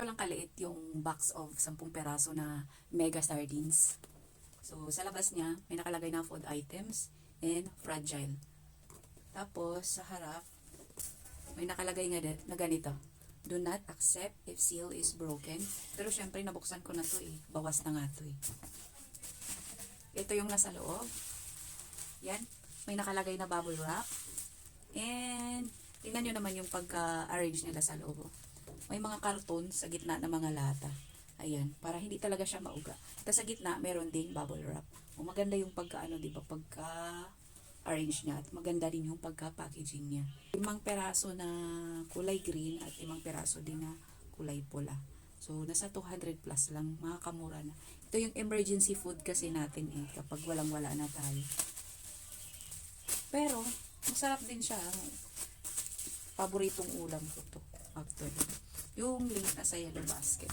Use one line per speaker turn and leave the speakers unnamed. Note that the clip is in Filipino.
lang kaliit yung box of 10 peraso na mega sardines. So, sa labas niya, may nakalagay na food items and fragile. Tapos, sa harap, may nakalagay nga na ganito. Do not accept if seal is broken. Pero syempre, nabuksan ko na to eh. Bawas na nga to eh. Ito yung nasa loob. Yan. May nakalagay na bubble wrap. And, tingnan nyo naman yung pagka-arrange nila sa loob. May mga karton sa gitna ng mga lata. Ayan, para hindi talaga siya mauga. Tapos sa gitna, meron ding bubble wrap. O maganda yung pagka-ano, diba? Pagka-arrange niya. At maganda rin yung pagka-packaging niya. 5 peraso na kulay green at 5 peraso din na kulay pula. So, nasa 200 plus lang. Makakamura na. Ito yung emergency food kasi natin eh. Kapag walang-wala na tayo. Pero, masarap din siya. Paboritong ulam ko to. Actually. Yung link nasa yellow basket.